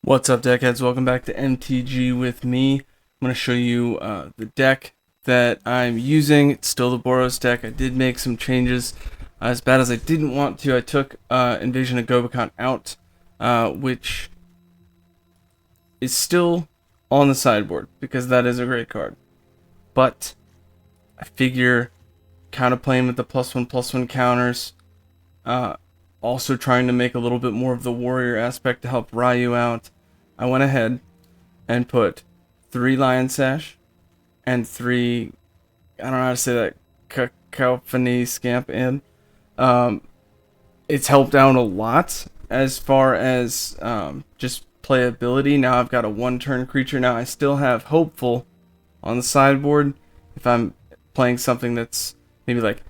What's up, deckheads? Welcome back to MTG with me. I'm going to show you the deck that I'm using. It's still the Boros deck. I did make some changes. As bad as I didn't want to, I took Invasion of Gobekon out, which is still on the sideboard because that is a great card. But I figure kind of playing with the +1/+1 counters, also trying to make a little bit more of the warrior aspect to help Ryu out. I went ahead and put 3 Lion Sash and 3, I don't know how to say that, Cacophony Scamp in. It's helped out a lot as far as just playability. Now I've got a 1-turn creature. Now I still have Hopeful on the sideboard if I'm playing something that's maybe like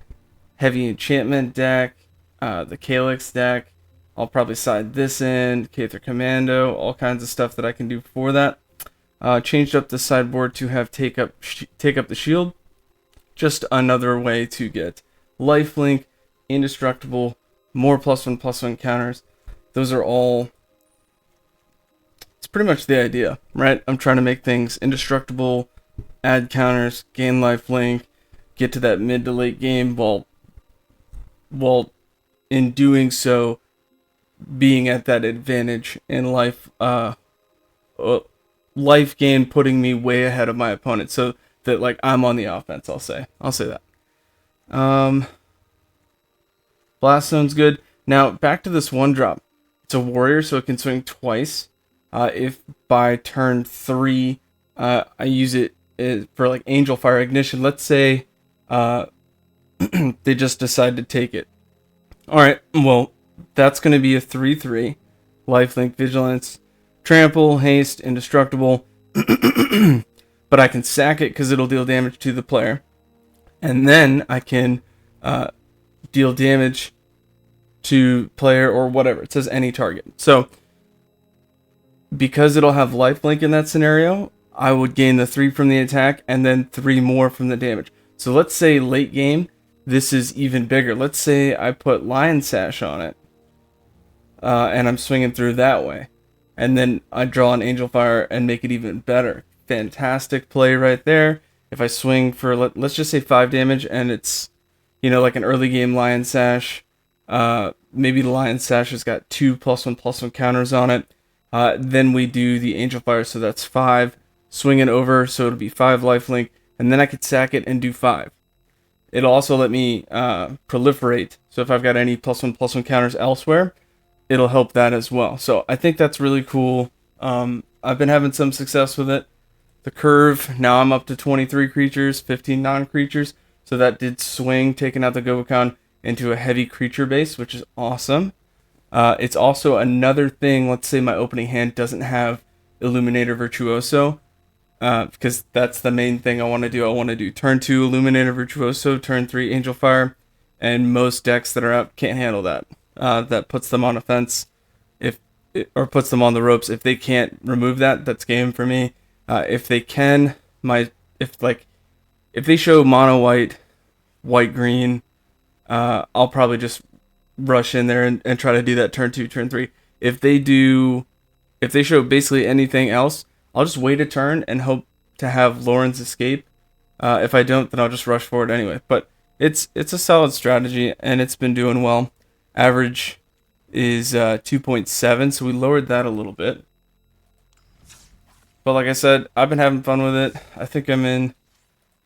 heavy enchantment deck, the Calyx deck. I'll probably side this in, Caether Commando, all kinds of stuff that I can do for that. Changed up the sideboard to have take up the shield. Just another way to get lifelink, indestructible, more +1/+1 counters. Those are all. It's pretty much the idea, right? I'm trying to make things indestructible, add counters, gain lifelink, get to that mid to late game while in doing so being at that advantage in life gain, putting me way ahead of my opponent so that like I'm on the offense. I'll say that. Blast Zone's good. Now back to this 1-drop. It's a warrior, so it can swing twice. If by turn 3 I use it for like Angel Fire Ignition, let's say they just decide to take it. Alright, well, that's going to be a 3/3. Lifelink, Vigilance, Trample, Haste, Indestructible. But I can sack it because it'll deal damage to the player. And then I can deal damage to player or whatever. It says any target. So, because it'll have lifelink in that scenario, I would gain the 3 from the attack and then 3 more from the damage. So let's say late game, this is even bigger. Let's say I put Lion Sash on it, and I'm swinging through that way. And then I draw an Angel Fire and make it even better. Fantastic play right there. If I swing for, let's just say 5 damage, and it's, like an early game Lion Sash. Maybe the Lion Sash has got 2 +1/+1 counters on it. Then we do the Angel Fire, so that's 5. Swing it over, so it'll be 5 lifelink. And then I could sack it and do 5. It'll also let me proliferate. So if I've got any +1/+1 counters elsewhere, it'll help that as well. So I think that's really cool. I've been having some success with it. The curve, now I'm up to 23 creatures, 15 non-creatures. So that did swing, taking out the Gobekon into a heavy creature base, which is awesome. It's also another thing, let's say my opening hand doesn't have Illuminator Virtuoso. Because that's the main thing I want to do. I want to do turn 2 Illuminator Virtuoso, turn 3 Angel Fire, and most decks that are out can't handle that. That puts them on a fence, or puts them on the ropes. If they can't remove that, that's game for me. If they can, if they show mono white, white green, I'll probably just rush in there and try to do that turn 2, turn 3. If they show basically anything else, I'll just wait a turn and hope to have Lauren's Escape. If I don't, then I'll just rush for it anyway. But it's a solid strategy, and it's been doing well. Average is 2.7, so we lowered that a little bit. But like I said, I've been having fun with it. I think I'm in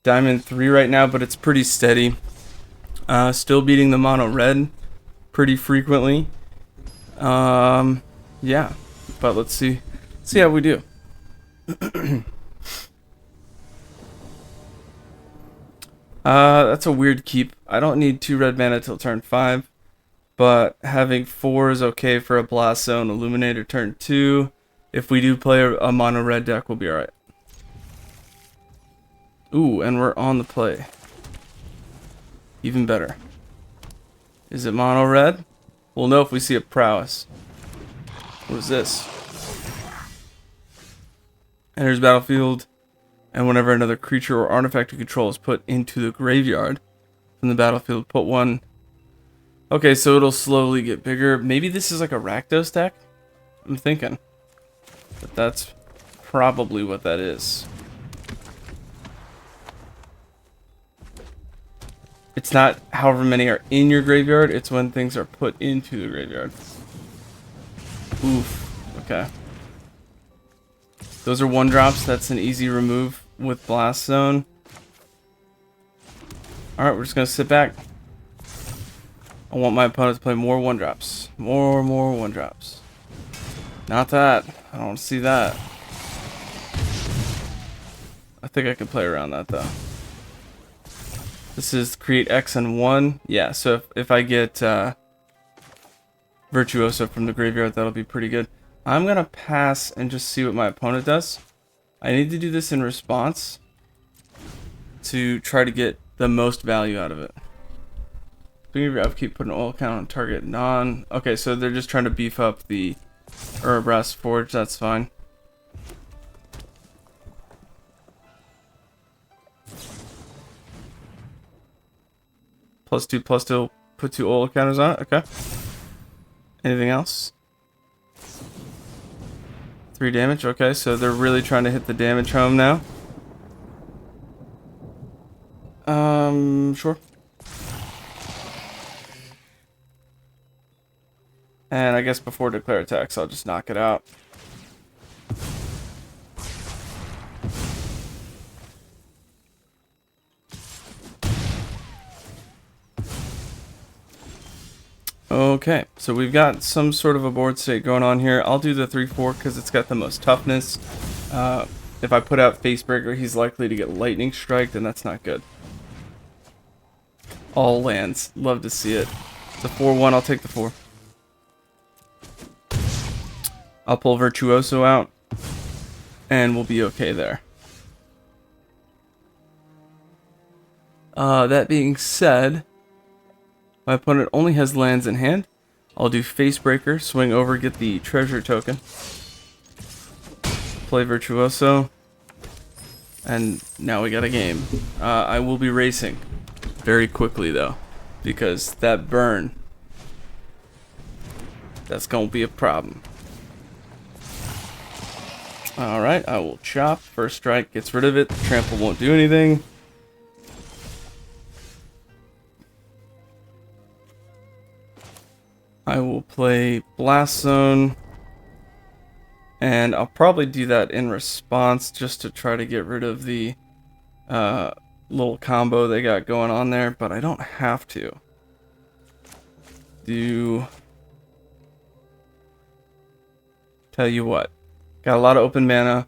Diamond 3 right now, but it's pretty steady. Still beating the mono red pretty frequently. Yeah, but let's see how we do. That's a weird keep. I don't need 2 red mana till turn 5, but having 4 is okay for a Blast Zone Illuminator turn 2. If we do play a mono red deck, we'll be alright. Ooh, and we're on the play. Even better. Is it mono red? We'll know if we see a prowess. What is this? Enters battlefield, and whenever another creature or artifact you control is put into the graveyard from the battlefield, put 1. Okay, so it'll slowly get bigger. Maybe this is like a Rakdos deck? I'm thinking. But that's probably what that is. It's not however many are in your graveyard, it's when things are put into the graveyard. Oof. Okay. Those are 1-drops. That's an easy remove with Blast Zone. Alright, we're just going to sit back. I want my opponent to play more 1-drops. More 1-drops. Not that. I don't want to see that. I think I can play around that, though. This is create X and 1. Yeah, so if I get Virtuoso from the graveyard, that'll be pretty good. I'm going to pass and just see what my opponent does. I need to do this in response to try to get the most value out of it. Keep putting oil count on target non. Okay, so they're just trying to beef up the Brass Forge. That's fine. +2/+2. Put 2 oil counters on it. Okay. Anything else? 3 damage. Okay, so they're really trying to hit the damage home now. Sure. And I guess before declare attacks, I'll just knock it out. Okay, so we've got some sort of a board state going on here. I'll do the 3/4 because it's got the most toughness. If I put out Facebreaker, he's likely to get Lightning Strike, and that's not good. All lands. Love to see it. It's a 4/1, I'll take the 4. I'll pull Virtuoso out, and we'll be okay there. That being said, my opponent only has lands in hand. I'll do Facebreaker, swing over, get the treasure token. Play Virtuoso. And now we got a game. I will be racing very quickly though, because that burn, that's gonna be a problem. Alright, I will chop. First strike gets rid of it. Trample won't do anything. I will play Blast Zone. And I'll probably do that in response just to try to get rid of the little combo they got going on there, but I don't have to. Tell you what. Got a lot of open mana.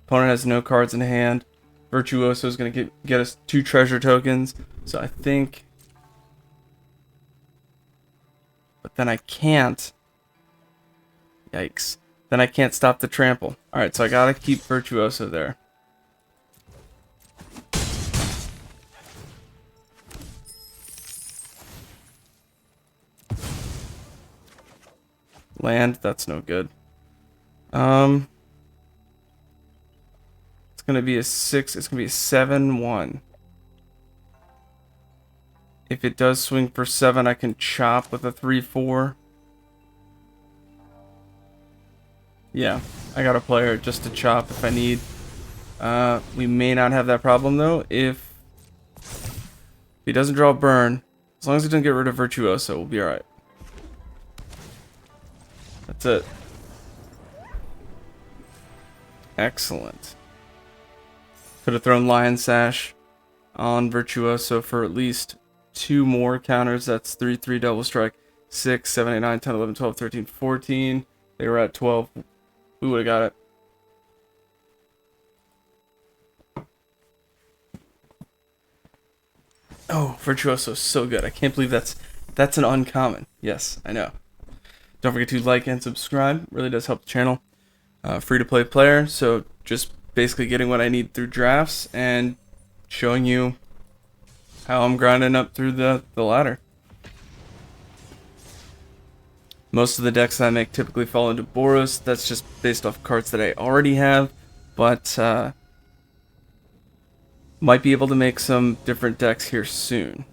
Opponent has no cards in hand. Virtuoso is going to get us 2 treasure tokens. So I think... But then I can't. Yikes. Then I can't stop the trample. Alright, so I gotta keep Virtuoso there. Land, that's no good. It's gonna be a 6, it's gonna be a 7/1. If it does swing for 7, I can chop with a 3/4. Yeah, I got a player just to chop if I need. We may not have that problem though if he doesn't draw a burn. As long as he doesn't get rid of Virtuoso, we'll be alright. That's it. Excellent. Could have thrown Lion Sash on Virtuoso for at least 2 more counters. That's 3/3 double strike. 6, 7, 8, 9, 10, 11, 12, 13, 14. They were at 12. We would have got it. Oh, Virtuoso is so good. I can't believe that's an uncommon. Yes, I know. Don't forget to like and subscribe. It really does help the channel. Free to play player, so just basically getting what I need through drafts and showing you how I'm grinding up through the ladder. Most of the decks I make typically fall into Boros. That's just based off cards that I already have, but might be able to make some different decks here soon.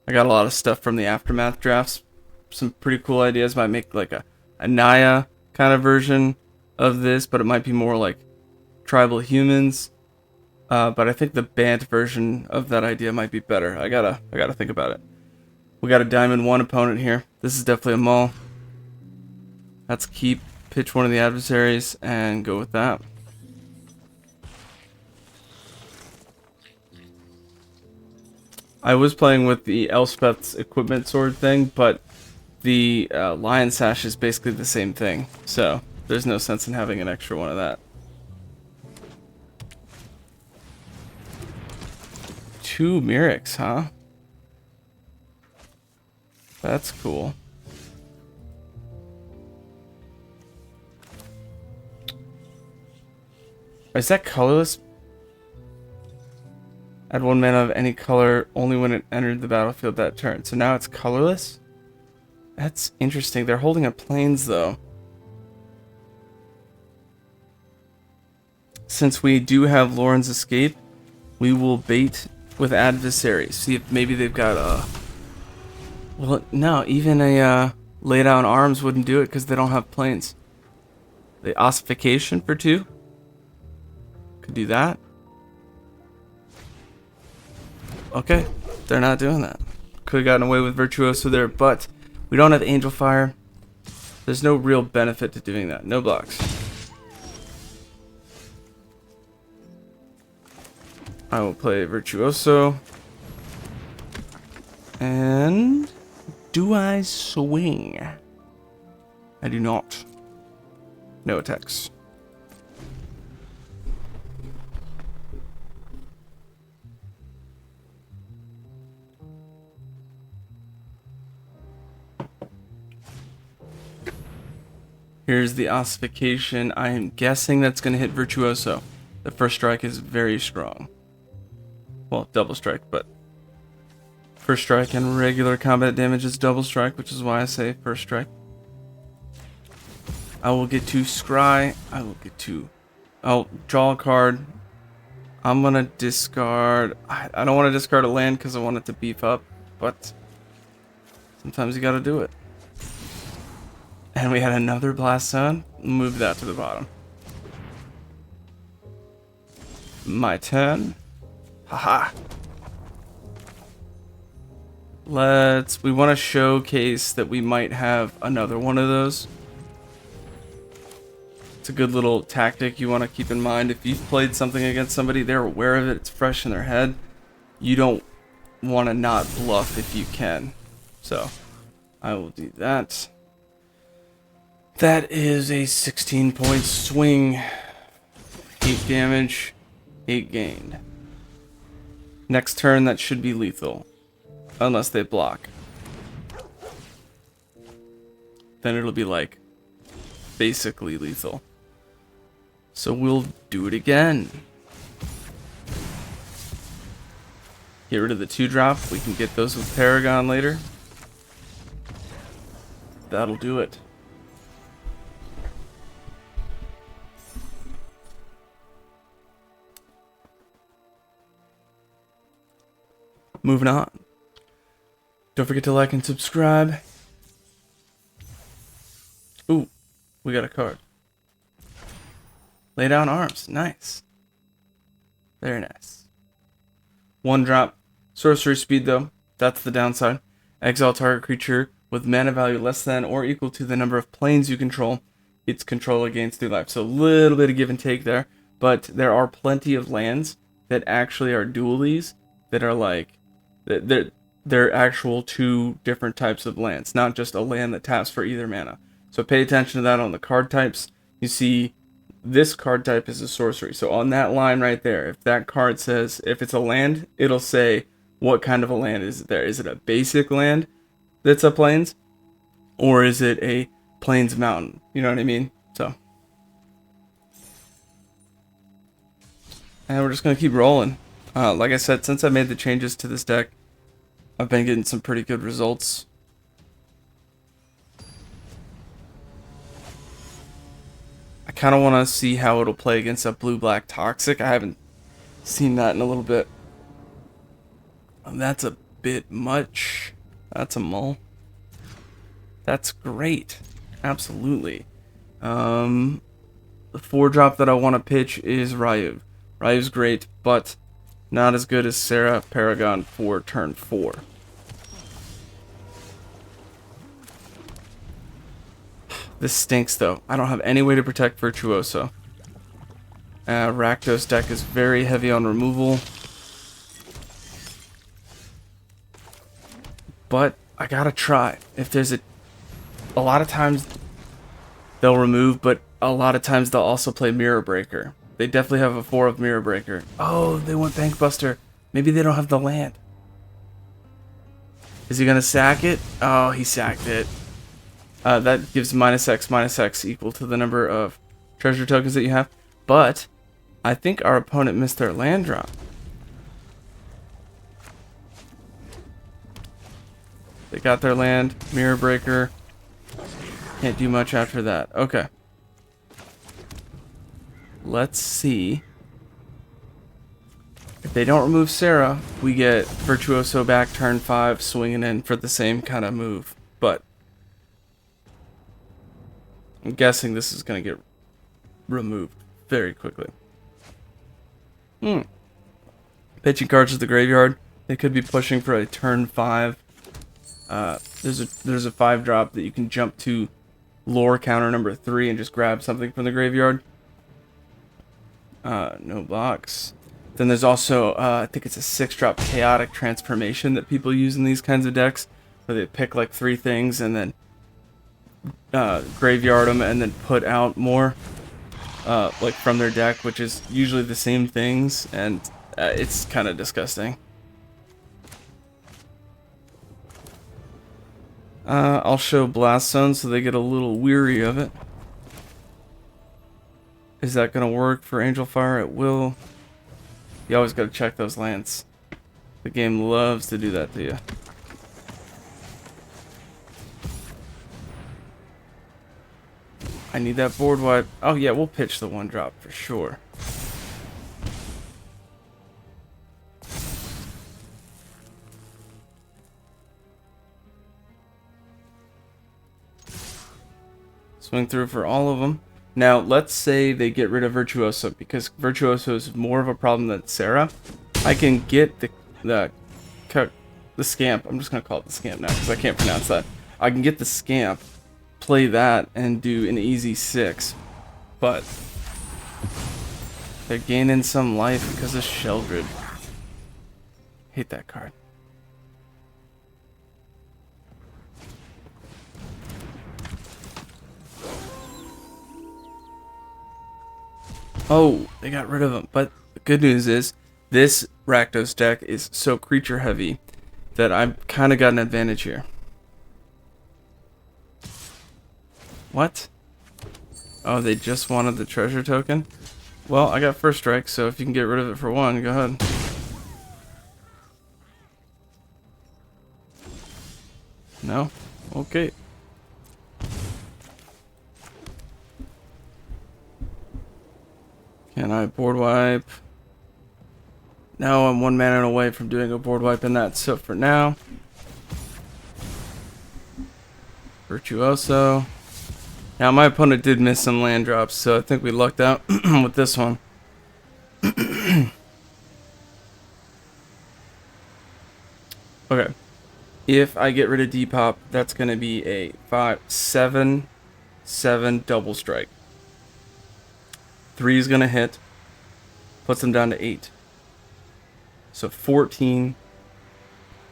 I got a lot of stuff from the Aftermath drafts. Some pretty cool ideas. Might make like a Naya kind of version of this, but it might be more like tribal humans. But I think the Bant version of that idea might be better. I gotta think about it. We got a Diamond 1 opponent here. This is definitely a Maul. Let's keep, pitch one of the adversaries, and go with that. I was playing with the Elspeth's equipment sword thing, but the Lion Sash is basically the same thing, so there's no sense in having an extra one of that. 2 Myrics, huh? That's cool. Is that colorless? Add 1 mana of any color only when it entered the battlefield that turn. So now it's colorless? That's interesting. They're holding up planes though. Since we do have Lauren's Escape, we will bait with adversaries. See if maybe they've got a... Well, no, even a lay down arms wouldn't do it because they don't have planes. The ossification for 2? Could do that. Okay, they're not doing that. Could have gotten away with Virtuoso there, but we don't have Angel Fire. There's no real benefit to doing that. No blocks. I will play Virtuoso. And do I swing? I do not. No attacks. Here's the ossification. I am guessing that's going to hit Virtuoso. The first strike is very strong. Well, double strike, but first strike and regular combat damage is double strike, which is why I say first strike. I will get to scry. I will get to... I'll draw a card. I'm going to discard... I don't want to discard a land because I want it to beef up, but sometimes you got to do it. And we had another Blast Zone. Move that to the bottom. My turn. Haha. We want to showcase that we might have another one of those. It's a good little tactic you want to keep in mind. If you've played something against somebody, they're aware of it, it's fresh in their head. You don't want to not bluff if you can. So, I will do that. That is a 16-point swing. 8 damage, 8 gained. Next turn, that should be lethal. Unless they block. Then it'll be like, basically lethal. So we'll do it again. Get rid of the 2-drop. We can get those with Paragon later. That'll do it. Moving on. Don't forget to like and subscribe. Ooh, we got a card. Lay down arms. Nice. Very nice. 1-drop. Sorcery speed though. That's the downside. Exile target creature with mana value less than or equal to the number of planes you control. Its controller gains 3 life. So a little bit of give and take there. But there are plenty of lands that actually are dualies that are like... They're actual 2 different types of lands, not just a land that taps for either mana. So pay attention to that on the card types. You see this card type is a sorcery. So on that line right there, if that card says, if it's a land, it'll say what kind of a land is it there. Is it a basic land that's a plains? Or is it a plains mountain? You know what I mean? So. And we're just going to keep rolling. Like I said, since I made the changes to this deck, I've been getting some pretty good results. I kind of want to see how it'll play against a blue-black Toxic. I haven't seen that in a little bit. That's a bit much. That's a mull. That's great. Absolutely. The 4-drop that I want to pitch is Ryu. Ryu's great, but not as good as Sarah Paragon for turn 4. This stinks though. I don't have any way to protect Virtuoso. Rakdos deck is very heavy on removal. But I gotta try. If there's a lot of times they'll remove, but a lot of times they'll also play Mirror Breaker. They definitely have a 4 of Mirror Breaker. Oh, they went Bankbuster. Maybe they don't have the land. Is he gonna sack it? Oh, he sacked it. That gives -X equal to the number of treasure tokens that you have. But I think our opponent missed their land drop. They got their land. Mirror Breaker. Can't do much after that. Okay. Let's see. If they don't remove Sarah, we get Virtuoso back turn 5, swinging in for the same kind of move. But I'm guessing this is going to get removed very quickly. Pitching cards to the graveyard. They could be pushing for a turn 5. There's a 5-drop that you can jump to lore counter number 3 and just grab something from the graveyard. No blocks. Then there's also, I think it's a 6-drop chaotic transformation that people use in these kinds of decks, where they pick like 3 things and then graveyard them and then put out more, like from their deck, which is usually the same things, and it's kind of disgusting. I'll show Blast Zone so they get a little weary of it. Is that going to work for Angel Fire? It will. You always got to check those lands. The game loves to do that to you. I need that board wipe. Oh yeah, we'll pitch the 1-drop for sure. Swing through for all of them. Now, let's say they get rid of Virtuoso, because Virtuoso is more of a problem than Sarah. I can get the Scamp. I'm just going to call it the Scamp now, because I can't pronounce that. I can get the Scamp, play that, and do an easy 6. But they're gaining some life because of Sheldred. Hate that card. Oh, they got rid of him. But the good news is, this Rakdos deck is so creature heavy that I've kind of got an advantage here. What? Oh, they just wanted the treasure token? Well, I got first strike, so if you can get rid of it for 1, go ahead. No? Okay. Can I board wipe? No, I'm 1 mana away from doing a board wipe in that. So for now, Virtuoso. Now my opponent did miss some land drops, so I think we lucked out with this one. Okay. If I get rid of Depop, that's going to be a 7 double strike. 3 is going to hit. Puts them down to 8. So 14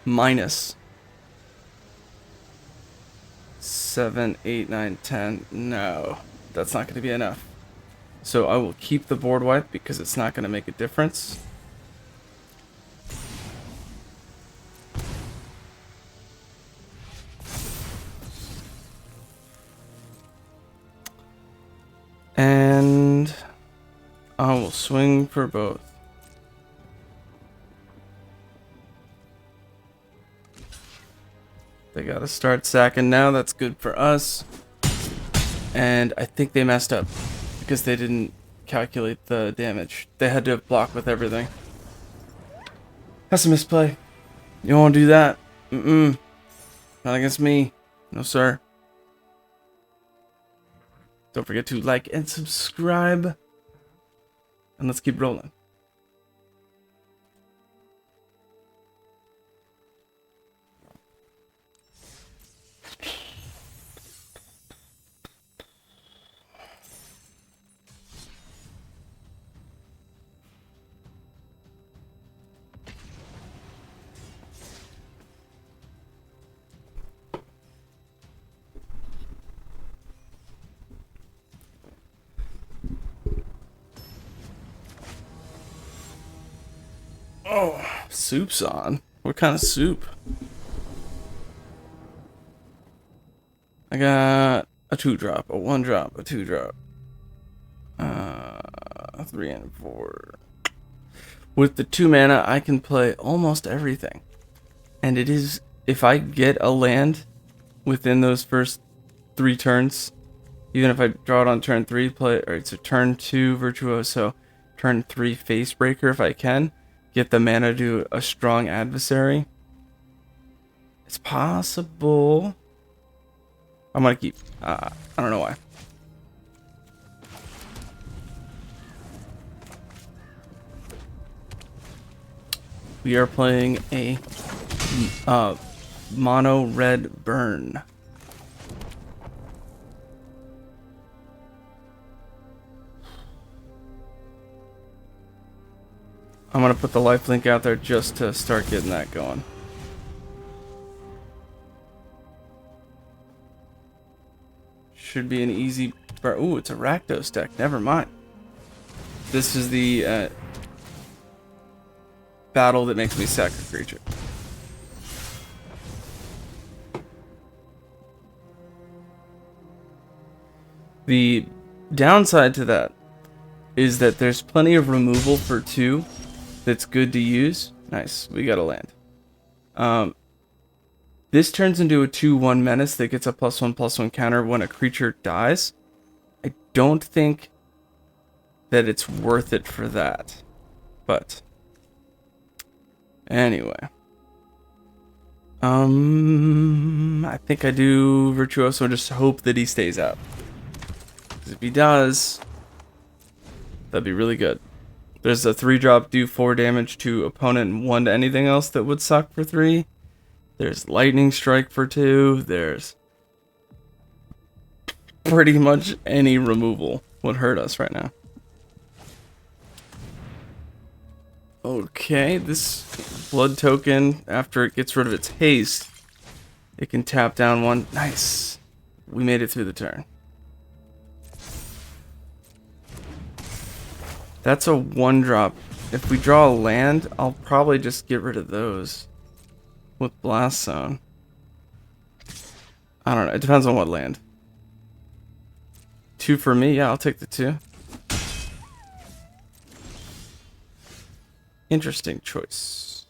minus 7, 8, 9, 10. No, that's not going to be enough. So I will keep the board wipe because it's not going to make a difference. And I will swing for both. They gotta start sacking now. That's good for us. And I think they messed up because they didn't calculate the damage. They had to block with everything. That's a misplay. You don't want to do that. Not against me. No, sir. Don't forget to like and subscribe. And let's keep rolling. Oh, soup's on. What kind of soup? I got a 2-drop, a 1-drop, a 2-drop. 3 and 4. With the 2 mana, I can play almost everything. And it is, if I get a land within those first 3 turns, even if I draw it on turn 3, play, alright, so turn 2 Virtuoso, turn 3 Facebreaker if I can, get the mana to a strong adversary. It's possible. I'm gonna keep, I don't know why. We are playing a mono red burn. I'm gonna put the lifelink out there just to start getting that going. Should be an easy burn. Ooh, it's a Rakdos deck. Never mind. This is the battle that makes me sack a creature. The downside to that is that there's plenty of removal for 2 that's good to use. Nice, we got a land. This turns into a 2/1 menace that gets a +1/+1 counter when a creature dies. I don't think that it's worth it for that. But anyway. I think I do Virtuoso and just hope that he stays out. Because if he does, that'd be really good. There's a 3-drop, do 4 damage to opponent and 1 to anything else that would suck for 3. There's Lightning Strike for 2. There's pretty much any removal would hurt us right now. Okay, this blood token, after it gets rid of its haste, it can tap down 1. Nice. We made it through the turn. That's a 1-drop. If we draw a land, I'll probably just get rid of those with Blast Zone. I don't know. It depends on what land. 2 for me. Yeah, I'll take the 2. Interesting choice.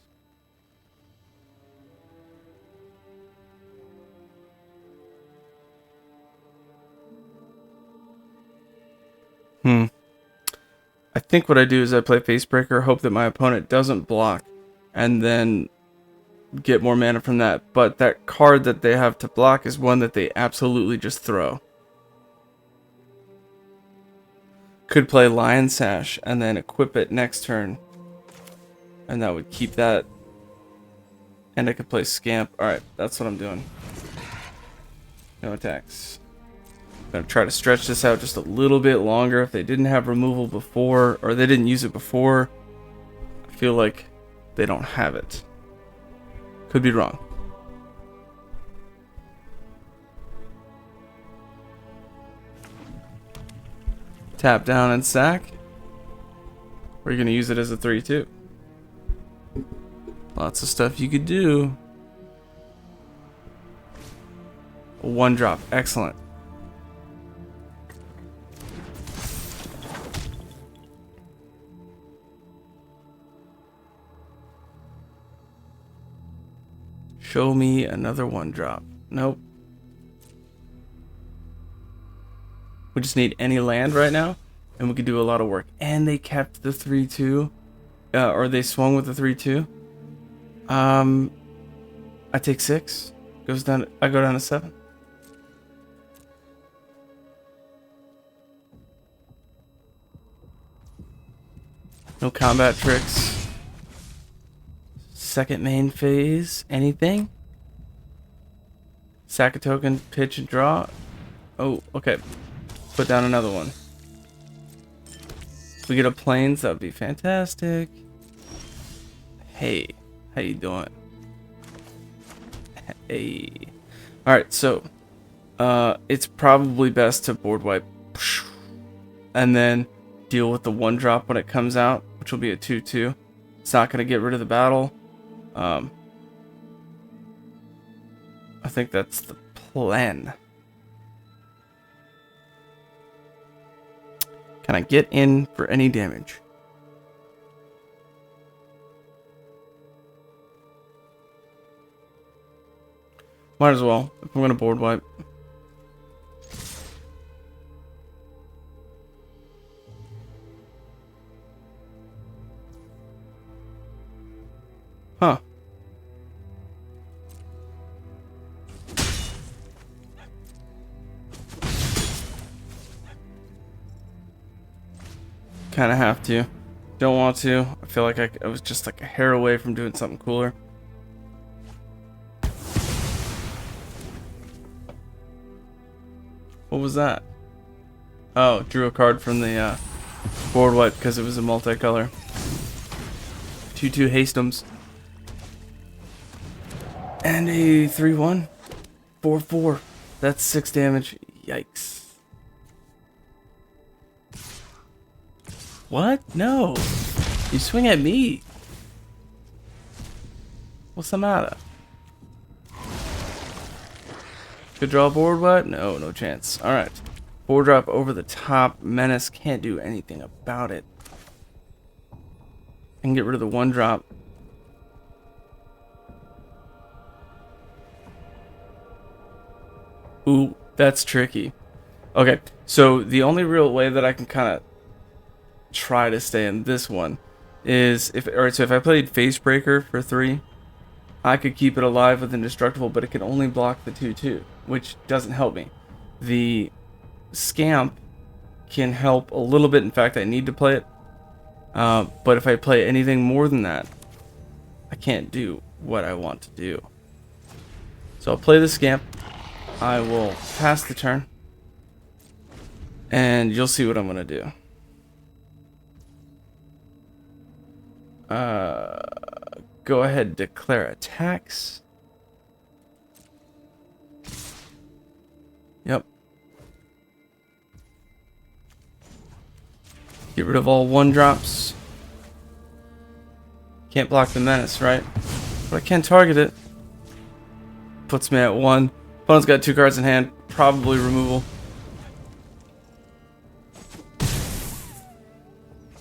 I think what I do is I play Facebreaker, hope that my opponent doesn't block, and then get more mana from that. But that card that they have to block is one that they absolutely just throw. Could play Lion Sash and then equip it next turn. And that would keep that. And I could play Scamp. Alright, that's what I'm doing. No attacks. I'm going to try to stretch this out just a little bit longer. If they didn't have removal before, or they didn't use it before, I feel like they don't have it. Could be wrong. Tap down and sack. Or you're going to use it as a 3/2. Lots of stuff you could do. A 1-drop. Excellent. Show me another 1-drop. Nope. We just need any land right now, and we could do a lot of work. And they kept the 3/2, or they swung with the 3/2. I take 6. Goes down. I go down to 7. No combat tricks. Second main phase. Anything? Sack a token, pitch and draw. Oh, okay. Put down another one. If we get a plains, that would be fantastic. Hey, how you doing? Hey. Alright, so it's probably best to board wipe and then deal with the 1-drop when it comes out, which will be a 2/2. It's not going to get rid of the battle. I think that's the plan. Can I get in for any damage? Might as well, if I'm going to board wipe. Huh. Kind of have to. Don't want to. I feel like I was just like a hair away from doing something cooler. What was that? Oh, drew a card from the board wipe because it was a multicolor. 2/2 Hastems. And a 3/1. 4/4. That's 6 damage. Yikes. What? No. You swing at me. What's the matter? Could draw a board what? No, no chance. Alright. 4-drop over the top. Menace can't do anything about it. I can get rid of the 1-drop. Ooh, that's tricky. Okay, so the only real way that I can kind of try to stay in this one is if I played Face Breaker for 3, I could keep it alive with Indestructible, but it can only block the 2/2, which doesn't help me. The Scamp can help a little bit. In fact, I need to play it. But if I play anything more than that, I can't do what I want to do. So I'll play the Scamp. I will pass the turn. And you'll see what I'm going to do. Go ahead, declare attacks. Yep. Get rid of all 1-drops. Can't block the Menace, right? But I can target it. Puts me at 1. Opponent's got 2 cards in hand. Probably removal.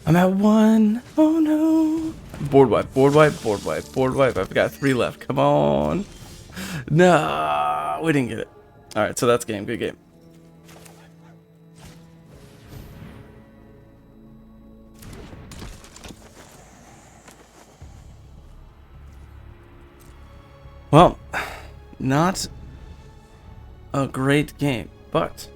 I'm at 1. Oh no. Board wipe, board wipe, board wipe, board wipe. I've got 3 left. Come on. No, we didn't get it. Alright, so that's game. Good game. Well, not a great game, but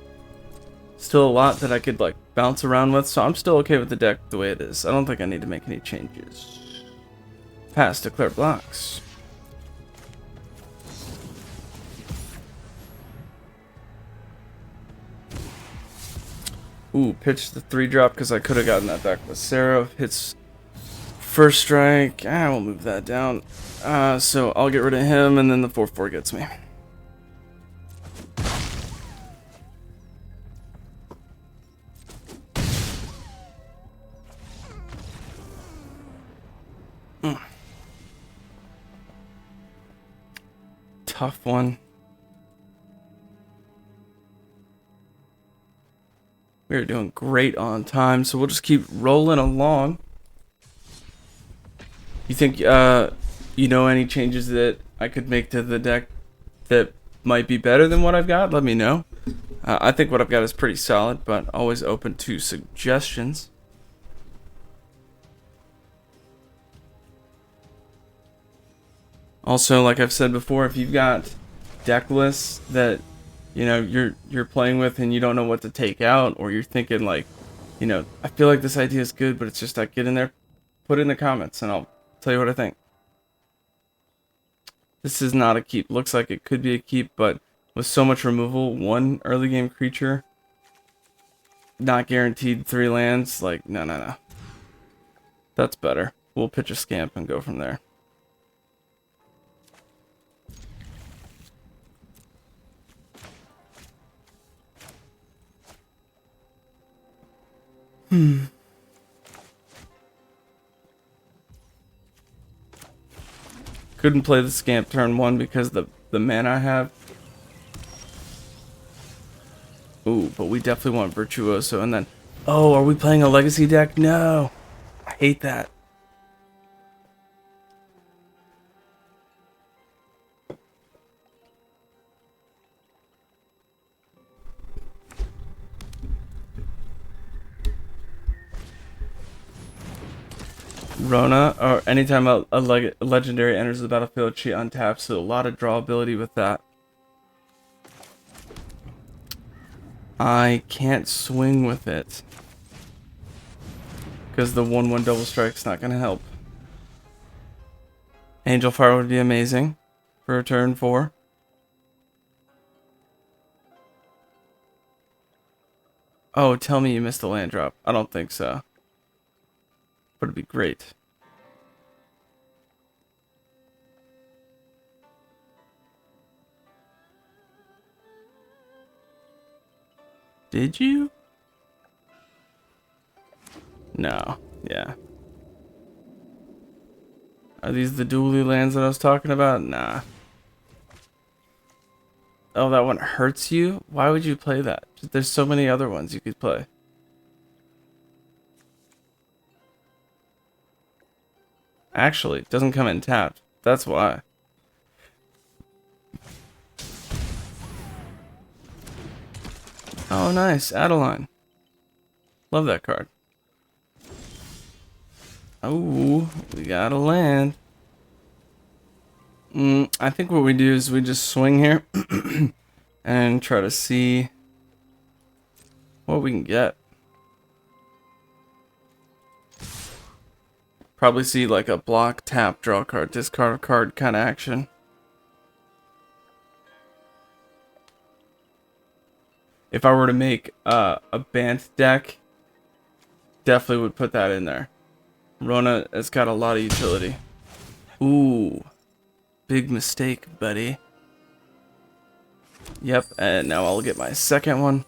still a lot that I could like bounce around with, so I'm still okay with the deck the way it is. I don't think I need to make any changes. Pass, declare blocks. Ooh, pitch the 3-drop because I could have gotten that back with Sarah. Hits first strike. We'll move that down. So I'll get rid of him, and then the 4/4 gets me. Tough one. We're doing great on time, so we'll just keep rolling along. You think you know any changes that I could make to the deck that might be better than what I've got? Let me know. I think what I've got is pretty solid, but always open to suggestions. Also, like I've said before, if you've got deck lists that you're playing with and you don't know what to take out, or you're thinking like, I feel like this idea is good, but it's just not getting there, put it in the comments and I'll tell you what I think. This is not a keep. Looks like it could be a keep, but with so much removal, one early game creature, not guaranteed 3 lands, like, no. That's better. We'll pitch a scamp and go from there. Couldn't play the scamp turn 1 because the mana I have. Ooh, but we definitely want Virtuoso. And then, oh, are we playing a legacy deck? No, I hate that. Rona, or anytime a legendary enters the battlefield, she untaps, so a lot of draw ability with that. I can't swing with it because the 1/1 double strike's not going to help. Angel Fire would be amazing for a turn 4. Oh, tell me you missed the land drop. I don't think so. But it'd be great. Did you? No. Yeah. Are these the dually lands that I was talking about? Nah. Oh, that one hurts you? Why would you play that? There's so many other ones you could play. Actually, it doesn't come in tapped. That's why. Oh, nice. Adeline. Love that card. Oh, we got a land. I think what we do is we just swing here and try to see what we can get. Probably see like a block, tap, draw card, discard a card kind of action. If I were to make a Bant deck, definitely would put that in there. Rona has got a lot of utility. Ooh, big mistake, buddy. Yep, and now I'll get my second one.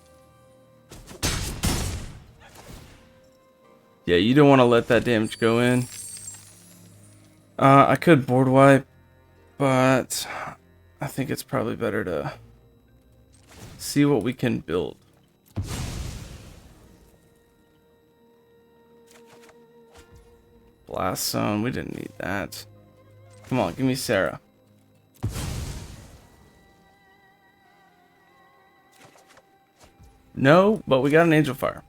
Yeah, you don't want to let that damage go in. I could board wipe, but I think it's probably better to see what we can build. Blast Zone, we didn't need that. Come on, give me Sarah. No, but we got an Angel Fire.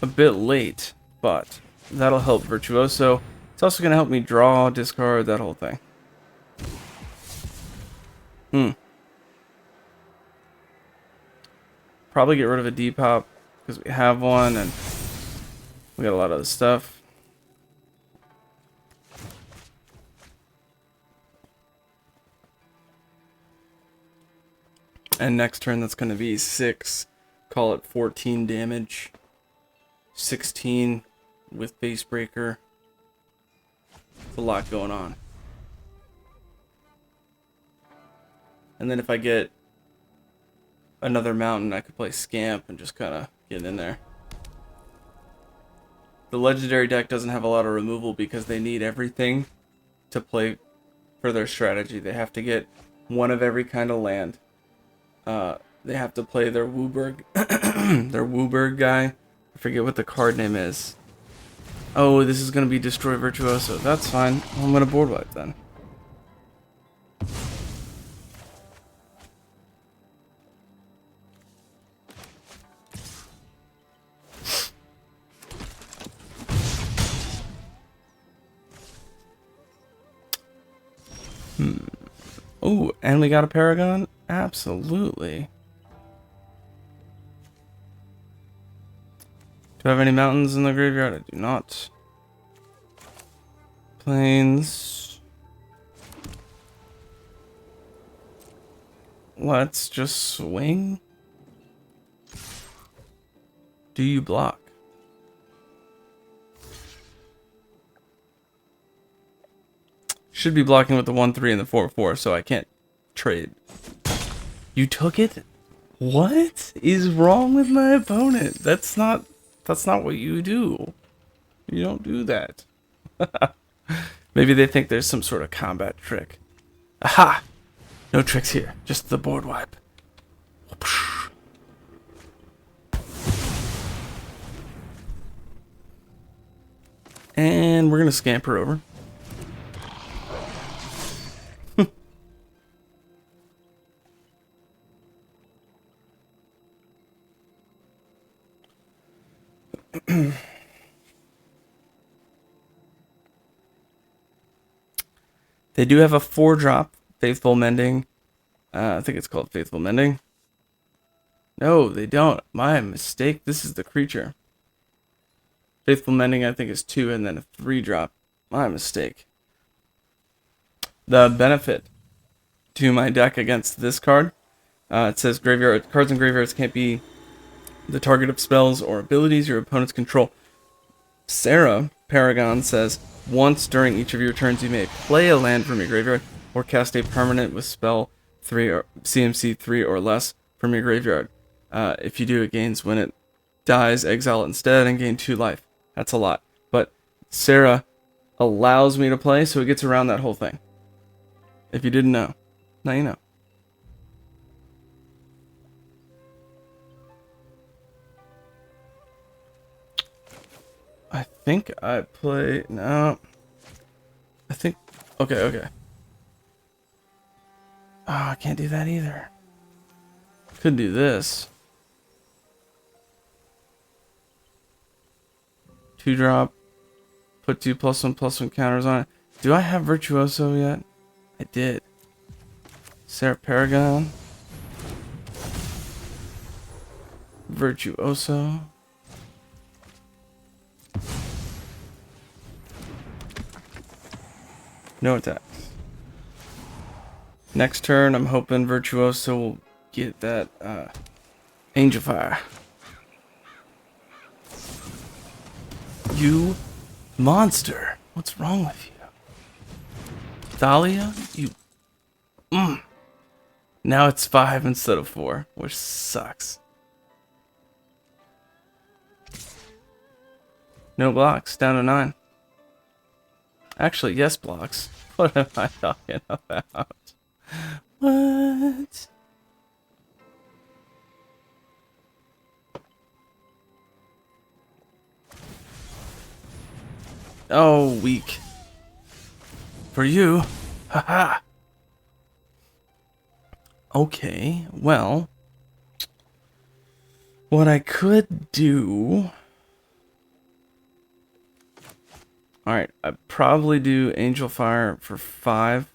A bit late, but that'll help Virtuoso. It's also going to help me draw, discard, that whole thing. Probably get rid of a Depop because we have one and we got a lot of other stuff. And next turn that's going to be 6, call it 14 damage. 16 with Base Breaker. It's a lot going on. And then if I get another mountain, I could play Scamp and just kind of get in there. The legendary deck doesn't have a lot of removal because they need everything to play for their strategy. They have to get one of every kind of land. They have to play their Wooburg, their Wooburg guy. I forget what the card name is. Oh, this is going to be Destroy Virtuoso. That's fine. I'm going to board wipe then. Oh, and we got a Paragon? Absolutely. Do I have any mountains in the graveyard? I do not. Planes. Let's just swing. Do you block? Should be blocking with the 1-3 and the 4-4, so I can't trade. You took it? What is wrong with my opponent? That's not what you do. You don't do that. Maybe they think there's some sort of combat trick. Aha! No tricks here, just the board wipe. And we're gonna scamper over. They do have a 4-drop, Faithful Mending. I think it's called Faithful Mending. No, they don't. My mistake. This is the creature. Faithful Mending, I think, is 2 and then a 3-drop. My mistake. The benefit to my deck against this card, it says graveyard cards and graveyards can't be the target of spells or abilities your opponents control. Sarah Paragon says, once during each of your turns you may play a land from your graveyard or cast a permanent with spell 3 or CMC 3 or less from your graveyard. If you do, it gains when it dies, exile it instead, and gain 2 life. That's a lot. But Sarah allows me to play, so it gets around that whole thing. If you didn't know, now you know. I think I play... No. I think... Okay. Oh, I can't do that either. Could do this. 2-drop. Put 2 +1/+1 counters on it. Do I have Virtuoso yet? I did. Sarah Paragon. Virtuoso. No attacks. Next turn, I'm hoping Virtuoso will get that Angel Fire. You monster. What's wrong with you? Thalia? You... Now it's 5 instead of 4, which sucks. No blocks, down to 9. Actually, yes blocks. What am I talking about? What? Oh, weak. For you. Haha. Okay, well. What I could do... Alright, I'd probably do Angel Fire for 5.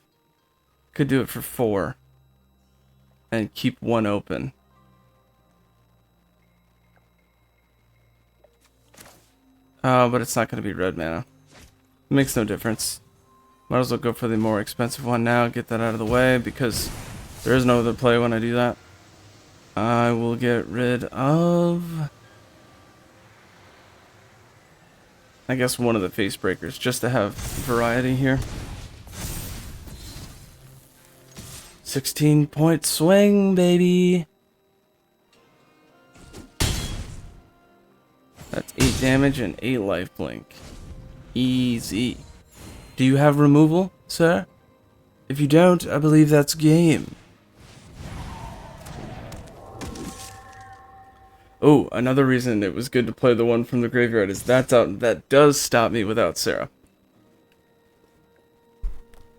Could do it for 4. And keep 1 open. But it's not going to be red mana. It makes no difference. Might as well go for the more expensive one now. Get that out of the way because there is no other play when I do that. I will get rid of... I guess one of the face breakers, just to have variety here. 16-point swing, baby! That's 8 damage and 8 life blink. Easy. Do you have removal, sir? If you don't, I believe that's game. Oh, another reason it was good to play the one from the graveyard is that's out. That does stop me without Sarah.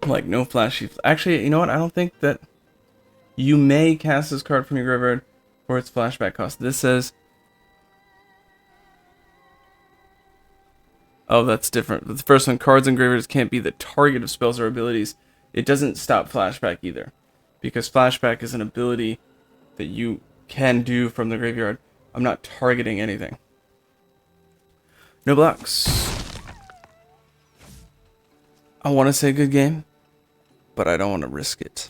Like, no flashy... Actually, you know what? I don't think that... You may cast this card from your graveyard for its flashback cost. This says... Oh, that's different. The first one, cards and graveyards can't be the target of spells or abilities. It doesn't stop flashback either. Because flashback is an ability that you can do from the graveyard. I'm not targeting anything. No blocks. I want to say good game, but I don't want to risk it.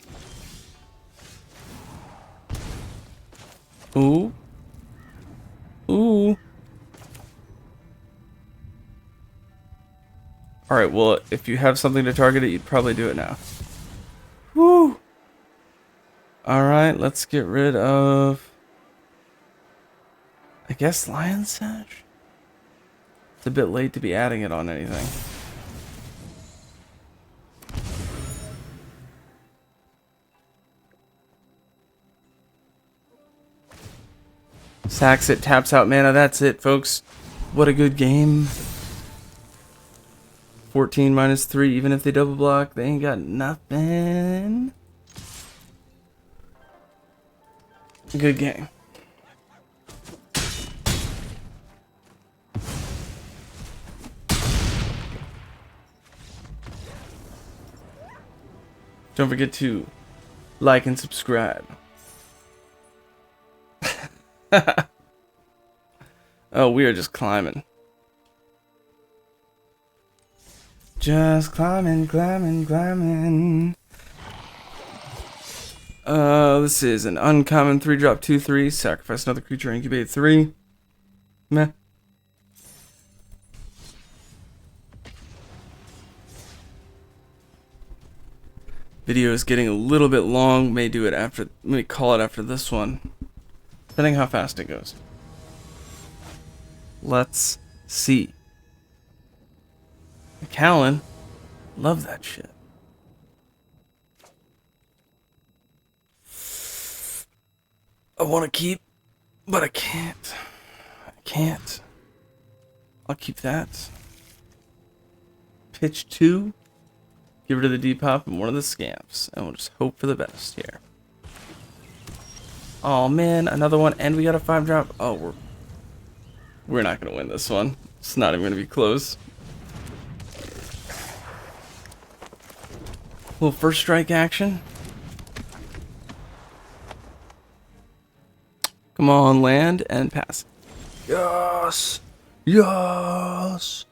Ooh. Ooh. Alright, well, if you have something to target it, you'd probably do it now. Woo! Alright, let's get rid of... I guess Lion Sash? It's a bit late to be adding it on anything. Sacks it, taps out mana, that's it, folks. What a good game. 14 minus 3, even if they double block, they ain't got nothing. Good game. Don't forget to like and subscribe. Oh, we are just climbing. Just climbing, climbing, climbing. This is an uncommon 3-drop 2/3. Sacrifice another creature, incubate 3. Meh. Video is getting a little bit long. May do it after. May call it after this one, depending how fast it goes. Let's see. Callan, love that shit. I want to keep, but I can't. I can't. I'll keep that. Pitch 2. Get rid of the Depop and one of the scamps. And we'll just hope for the best here. Oh man, another one. And we got a 5-drop. Oh, we're not going to win this one. It's not even going to be close. Little first strike action. Come on, land and pass. Yes! Yes!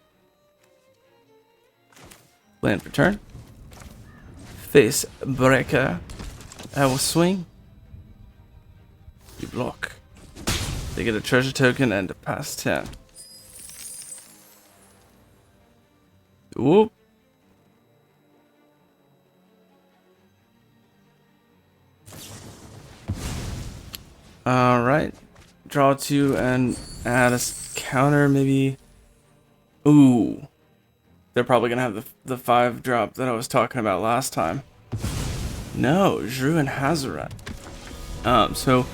Land for turn. Face breaker. I will swing. You block. They get a treasure token and a pass 10. Whoop. Alright. Draw 2 and add a counter, maybe. Ooh. They're probably going to have the 5-drop that I was talking about last time. No, Drew and Hazaret. So,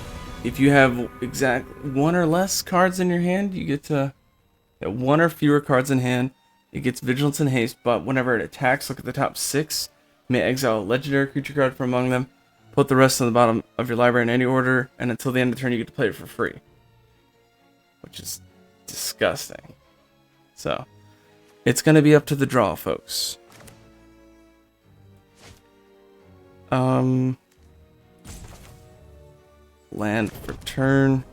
if you have exact 1 or less cards in your hand, you get to... 1 or fewer cards in hand. It gets Vigilance and Haste, but whenever it attacks, look at the top 6. You may exile a legendary creature card from among them. Put the rest on the bottom of your library in any order, and until the end of the turn you get to play it for free. Which is disgusting. So, it's going to be up to the draw, folks. Land for turn.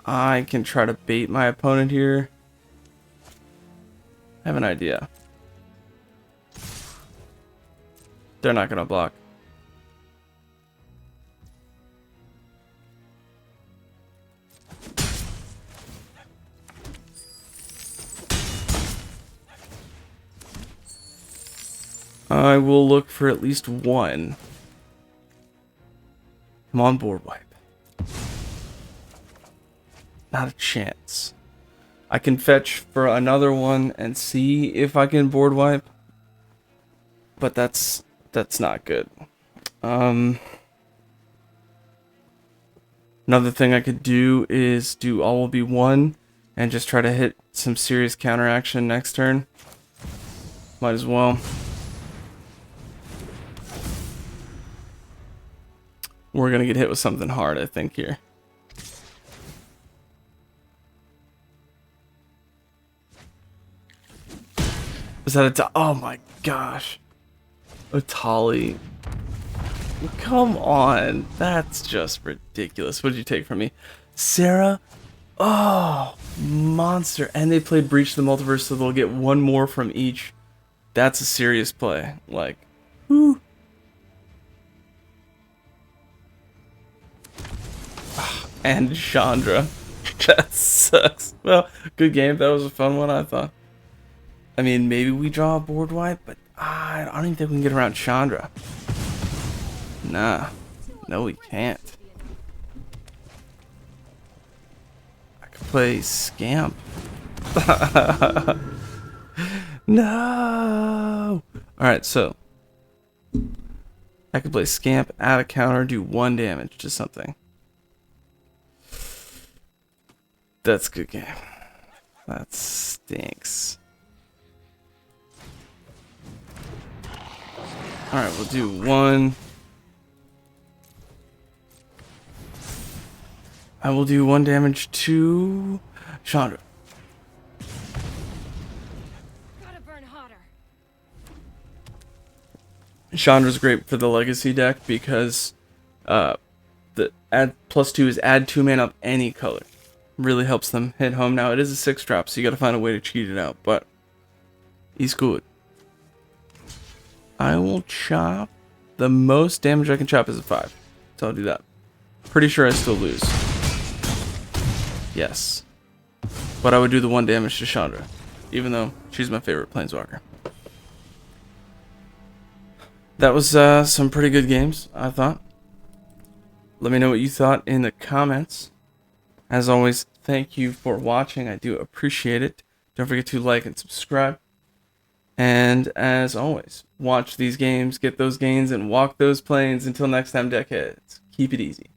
I can try to bait my opponent here. I have an idea. They're not going to block. I will look for at least 1. Come on, board wipe. Not a chance. I can fetch for another one and see if I can board wipe. But that's not good. Another thing I could do is do all will be 1 and just try to hit some serious counteraction next turn. Might as well. We're going to get hit with something hard, I think, here. Is that a... Oh my gosh. Otali. Come on. That's just ridiculous. What did you take from me? Sarah? Oh, monster. And they played Breach the Multiverse, so they'll get one more from each. That's a serious play. Like, whoo. And Chandra. That sucks. Well, good game. That was a fun one, I thought. I mean, maybe we draw a board wipe, but I don't even think we can get around Chandra. Nah. No, we can't. I could play Scamp. No! Alright, so. I could play Scamp, add a counter, do 1 damage to something. That's a good game. That stinks. Alright, we'll do 1. I will do 1 damage to Chandra. Gotta burn hotter. Chandra's great for the legacy deck because the add +2 is add 2 mana of any color. Really helps them hit home. Now it is a 6-drop, so you gotta find a way to cheat it out, but he's good. I will chop. The most damage I can chop is a 5, so I'll do that. Pretty sure I still lose. Yes. But I would do the 1 damage to Chandra, even though she's my favorite Planeswalker. That was some pretty good games, I thought. Let me know what you thought in the comments. As always, thank you for watching. I do appreciate it. Don't forget to like and subscribe. And as always, watch these games, get those gains, and walk those planes. Until next time, deckheads, keep it easy.